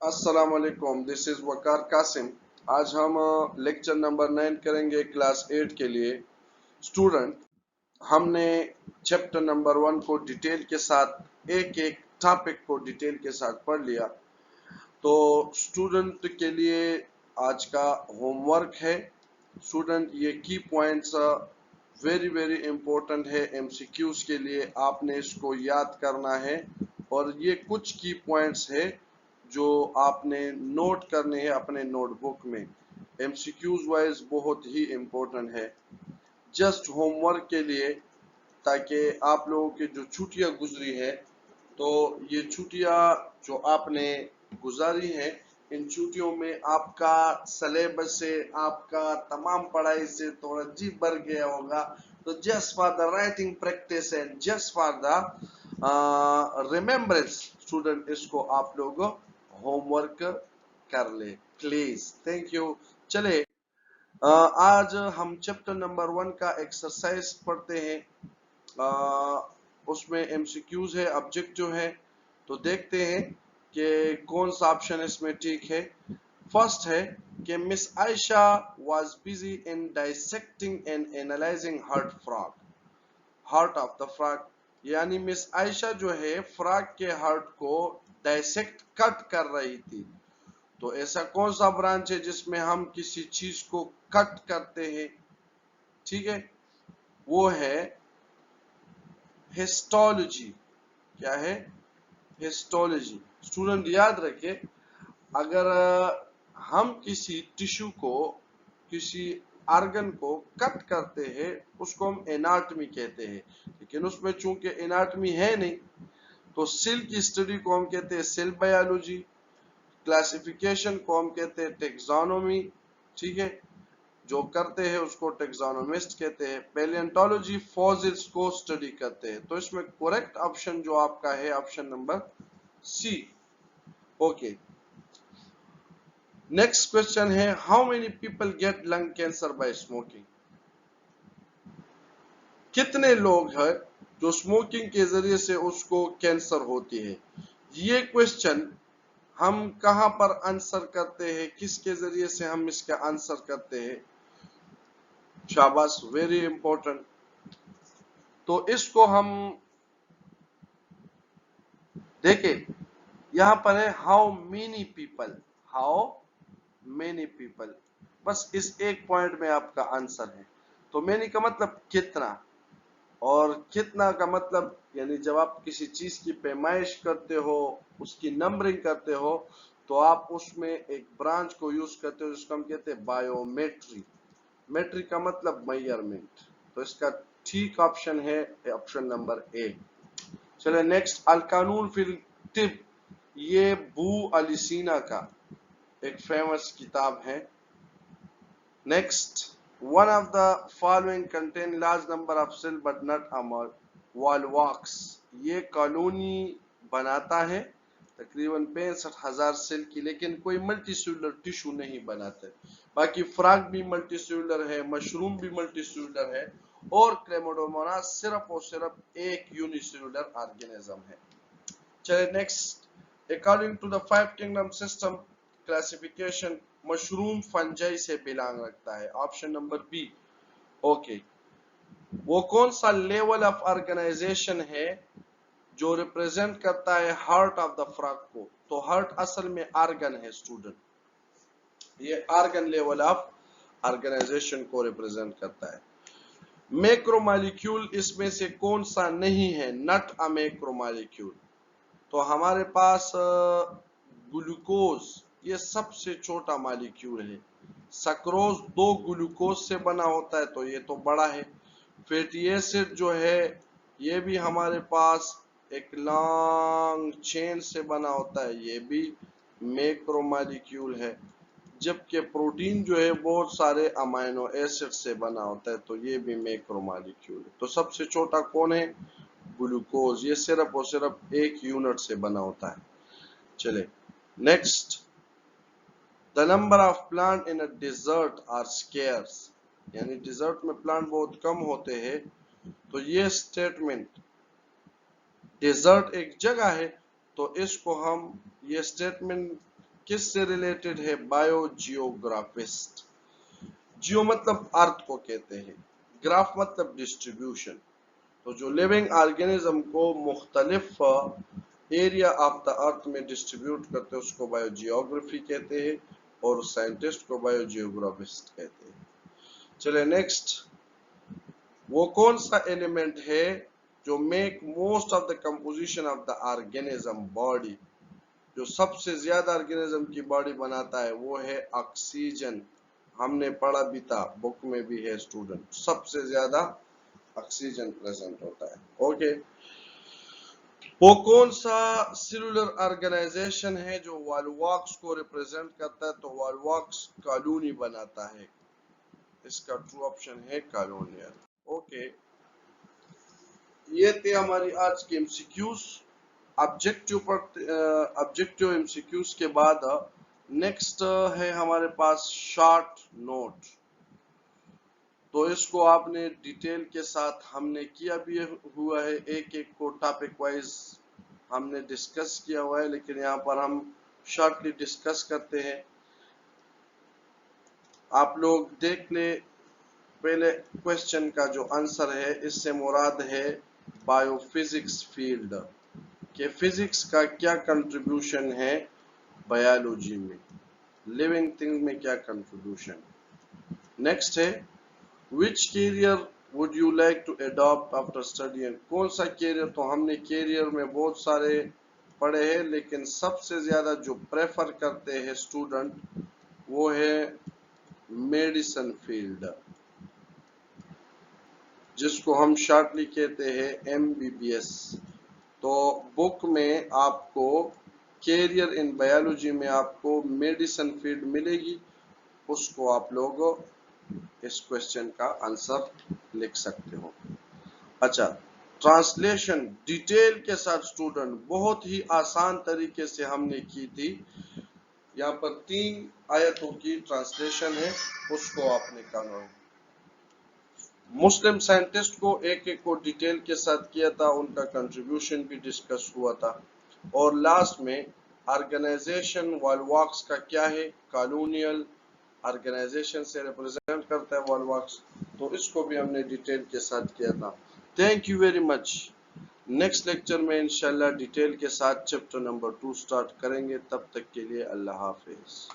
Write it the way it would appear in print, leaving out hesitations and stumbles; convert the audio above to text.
अस्सलाम वालेकुम, this is वकार कासिम। आज हम लेक्चर नंबर 9 करेंगे क्लास 8 के लिए। स्टूडेंट, हमने चैप्टर नंबर 1 को डिटेल के साथ एक एक टॉपिक को डिटेल के साथ पढ़ लिया। तो स्टूडेंट के लिए आज का होमवर्क है। स्टूडेंट, ये की पॉइंट्स वेरी वेरी इंपॉर्टेंट है एमसीक्यूज के लिए, आपने इसको याद करना है। और ये कुछ की पॉइंट्स है जो आपने नोट करने हैं अपने नोटबुक में। एमसीक्यूज वाइज बहुत ही इंपॉर्टेंट है, जस्ट होमवर्क के लिए, ताकि आप लोगों की जो छुट्टियां गुजरी है, तो ये छुट्टियां जो आपने गुजारी है, इन छुट्टियों में आपका सिलेबस से, आपका तमाम पढ़ाई से थोड़ा जी भर गया होगा। तो just for the writing practice and just for the remembrance, student इसको आप लोग होमवर्क कर ले प्लीज। Thank you. चले, आज हम चैप्टर नंबर 1 का एक्सरसाइज पढ़ते हैं। उसमें एमसीक्यूज है, ऑब्जेक्टिव है। तो देखते हैं कि कौन सा ऑप्शन इसमें ठीक है। फर्स्ट है कि miss Ayesha was busy in dissecting and analysing heart of the frog. यानी मिस आयशा जो है फ्रॉग के हार्ट को डाइसेक्ट कट कर रही थी। तो ऐसा कौन सा ब्रांच है जिसमें हम किसी चीज को कट करते हैं? ठीक है, वो है हिस्टोलॉजी। क्या है? हिस्टोलॉजी। स्टूडेंट याद रखे, अगर हम किसी टिश्यू को, किसी आर्गन को कट करते हैं, उसको हम एनाटॉमी कहते हैं। लेकिन उसमें चूंकि एनाटॉमी है नहीं, तो सेल की स्टडी को हम कहते हैं सेल बायोलॉजी, क्लासिफिकेशन को हम कहते हैं टेक्सोनोमी। ठीक है, जो करते हैं उसको टेक्सोनोमिस्ट कहते हैं। पैलियोंटोलॉजी फॉसिल्स को स्टडी करते हैं। तो इसमें करेक्ट ऑप्शन जो आपका है option number C. Okay, next question है, how many people get lung cancer by smoking? कितने लोग हैं जो स्मोकिंग के जरिए से उसको कैंसर होती है? ये क्वेश्चन हम कहां पर आंसर करते हैं, किसके जरिए से हम इसका आंसर करते हैं? शाबाश, वेरी इंपॉर्टेंट। तो इसको हम देखें, यहां पर है हाउ मेनी पीपल, बस इस एक पॉइंट में आपका आंसर है। तो मेनी का मतलब कितना, और कितना का मतलब यानी जब आप किसी चीज की पैमाइश करते हो, उसकी नंबरिंग करते हो, तो आप उसमें एक ब्रांच को यूज करते हो जिसको हम कहते हैं बायोमेट्री। मेट्री का मतलब मेजरमेंट। तो इसका ठीक ऑप्शन है ऑप्शन नंबर ए। चले नेक्स्ट, अल कानून फिल तिब, ये बू अली सीना का एक फेमस किताब है। Next, one of the following contain large number of cell but not अमर वॉलवॉक्स, ये कॉलोनी बनाता है तकरीबन 65,000 सेल की, लेकिन कोई मल्टी सेलुलर टिश्यू नहीं बनाते। बाकी फ्रॉग भी मल्टी सेलुलर है, मशरूम भी मल्टी सेलुलर है, और क्लेमोडोमोनास सिर्फ और सिर्फ एक यूनिसेलुलर ऑर्गेनिज्म है। चलिए next, according to the 5 kingdom system classification, mushroom fungi से बिलोंग रखता है, ऑप्शन नंबर बी। ओके, वो कौन सा लेवल ऑफ ऑर्गेनाइजेशन है जो रिप्रेजेंट करता है हार्ट ऑफ द फ्रॉग को? तो हार्ट असल में ऑर्गन है स्टूडेंट, ये ऑर्गन लेवल ऑफ ऑर्गेनाइजेशन को रिप्रेजेंट करता है। मैक्रोमोलेक्यूल इसमें से कौन सा नहीं है? Not a macromolecule. तो हमारे पास ग्लूकोज, ये सबसे छोटा मॉलिक्यूल है। सक्रोज 2 ग्लूकोज से बना होता है, तो ये तो बड़ा है। फैटी एसिड जो है, ये भी हमारे पास एक लॉन्ग चेन से बना होता है, ये भी मैक्रोमोलेक्यूल है। जबकि प्रोटीन जो है बहुत सारे अमाइनो एसिड से बना होता है, तो ये भी मैक्रोमोलेक्यूल है। तो सबसे छोटा कौन है? ग्लूकोज, ये सिर्फ और सिर्फ 1 यूनिट से बना होता है। चले next, the number of plant in a desert are scarce, यानी डिजर्ट में प्लांट बहुत कम होते हैं। तो ये स्टेटमेंट, डिजर्ट एक जगह है, तो इसको हम, ये स्टेटमेंट किससे रिलेटेड है? बायोजियोग्राफिस्ट। जियो मतलब अर्थ को कहते हैं, ग्राफ मतलब डिस्ट्रीब्यूशन। तो जो लिविंग ऑर्गेनिज्म को मुख्तलिफ एरिया ऑफ द अर्थ में डिस्ट्रीब्यूट करते हैं उसको बायोजियोग्राफी कहते हैं, और साइंटिस्ट को बायोजियोग्राफिस्ट कहते हैं। चले नेक्स्ट, वो कौन सा एलिमेंट है जो make most of the composition of the organism body, जो सबसे ज्यादा ऑर्गेनिज्म की बॉडी बनाता है? वो है ऑक्सीजन। हमने पढ़ा भी था, बुक में भी है स्टूडेंट, सबसे ज्यादा ऑक्सीजन प्रेजेंट होता है। ओके, वो कौन सा सेलुलर ऑर्गेनाइजेशन है जो वॉलवॉक्स को रिप्रेजेंट करता है? तो वॉलवॉक्स कॉलोनी बनाता है, इसका ट्रू ऑप्शन है कॉलोनियल। ओके, ये थे हमारी आज की एमसीक्यूज। ऑब्जेक्टिव एमसीक्यूज के बाद नेक्स्ट है हमारे पास शॉर्ट नोट। तो इसको आपने डिटेल के साथ हमने किया भी हुआ है, एक एक को टॉपिक वाइज हमने डिस्कस किया हुआ है, लेकिन यहाँ पर हम शॉर्टली डिस्कस करते हैं। आप लोग देख ले पहले क्वेश्चन का जो आंसर है, इससे मुराद है बायोफिजिक्स फील्ड के फिजिक्स का क्या कंट्रीब्यूशन है बायोलॉजी में, लिविंग थिंग में क्या कंट्रीब्यूशन। नेक्स्ट है which career would you like to adopt after studying, कौन सा कैरियर? तो हमने कैरियर में बहुत सारे पढ़े हैं, लेकिन सबसे ज्यादा जो प्रेफर करते हैं स्टूडेंट वो है मेडिसिन फील्ड, जिसको हम शॉर्टली कहते हैं एमबीबीएस। तो बुक में आपको कैरियर इन बायोलॉजी में आपको मेडिसिन फील्ड मिलेगी, उसको आप लोग इस क्वेश्चन का आंसर लिख सकते हो। अच्छा, ट्रांसलेशन डिटेल के साथ स्टूडेंट बहुत ही आसान तरीके से हमने की थी। यहाँ पर 3 आयतों की ट्रांसलेशन है, उसको आपने करना है। मुस्लिम साइंटिस्ट को एक एक को डिटेल के साथ किया था, उनका कंट्रीब्यूशन भी डिस्कस हुआ था। और लास्ट में ऑर्गेनाइजेशन वॉलवॉक्स का क्या है, कॉलोनियल ऑर्गेनाइजेशन से रिप्रेजेंट करता है वॉलवॉक्स, तो इसको भी हमने डिटेल के साथ किया था। Thank you very much. Next lecture में इंशाल्लाह डिटेल के साथ चैप्टर नंबर 2 स्टार्ट करेंगे, तब तक के लिए अल्लाह हाफिज।